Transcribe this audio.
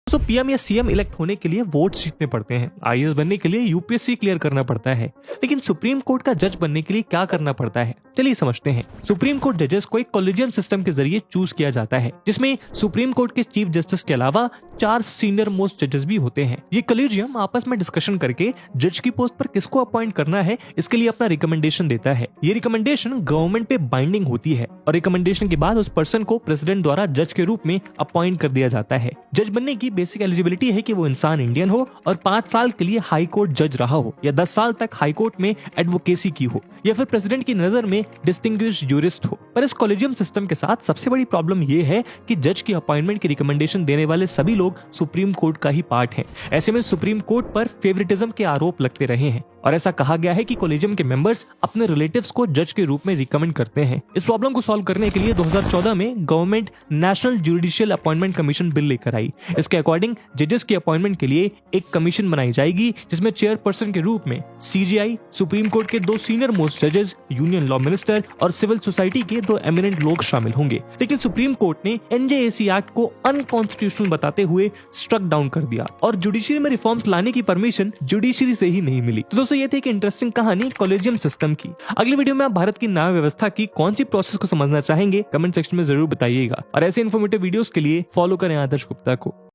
तो पीएम या CM elect होने के लिए वोट जीतने पड़ते हैं, आईएएस बनने के लिए यूपीएससी क्लियर करना पड़ता है, लेकिन सुप्रीम कोर्ट का जज बनने के लिए क्या करना पड़ता है, चलिए समझते हैं। सुप्रीम कोर्ट जजेस को एक कॉलेजियम सिस्टम के जरिए चूज किया जाता है, जिसमें सुप्रीम कोर्ट के चीफ जस्टिस के अलावा 4 सीनियर मोस्ट जजेस भी होते हैं। ये कॉलेजियम आपस में डिस्कशन करके जज की पोस्ट पर किसको अपॉइंट करना है इसके लिए अपना रिकमेंडेशन देता है। ये रिकमेंडेशन गवर्नमेंट पे बाइंडिंग होती है और रिकमेंडेशन के बाद उस पर्सन को प्रेसिडेंट द्वारा जज के रूप में अपॉइंट कर दिया जाता है। जज बनने की बेसिक एलिजिबिलिटी है कि वो इंसान इंडियन हो और 5 साल के लिए हाई कोर्ट जज रहा हो या 10 साल तक हाई कोर्ट में एडवोकेसी की हो या फिर प्रेसिडेंट की नजर में डिस्टिंग्विश्ड यूरिस्ट हो। पर इस कॉलेजियम सिस्टम के साथ सबसे बड़ी प्रॉब्लम ये है कि जज की अपॉइंटमेंट की रिकमेंडेशन देने वाले सभी लोग सुप्रीम कोर्ट का ही पार्ट हैं। ऐसे में सुप्रीम कोर्ट पर फेवरेटिज्म के आरोप लगते रहे हैं और ऐसा कहा गया है कि कॉलेजियम के मेंबर्स अपने रिलेटिव्स को जज के रूप में रिकमेंड करते हैं। इस प्रॉब्लम को सॉल्व करने के लिए 2014 में government national judicial appointment commission bill लेकर आई। इसके अकॉर्डिंग जजेस की अपॉइंटमेंट के लिए एक कमीशन बनाई जाएगी, जिसमें चेयरपर्सन के रूप में सीजीआई, सुप्रीम कोर्ट के 2 सीनियर मोस्ट जजेस, यूनियन लॉ मिनिस्टर और सिविल सोसाइटी के 2 एमिनेंट लोग शामिल होंगे। लेकिन सुप्रीम कोर्ट ने एनजेएसी एक्ट को अनकॉन्स्टिट्यूशनल बताते हुए स्ट्रक डाउन कर दिया और जुडिशरी में रिफॉर्म्स लाने की परमिशन जुडिशरी से ही नहीं मिली। तो दोस्तों ये थी एक इंटरेस्टिंग कहानी कॉलेजियम सिस्टम की। अगली वीडियो में आप भारत की न्याय व्यवस्था की कौन सी प्रोसेस को समझना चाहेंगे, कमेंट सेक्शन में जरूर बताइएगा और ऐसे इन्फॉर्मेटिव वीडियोस के लिए फॉलो करें आदर्श गुप्ता को।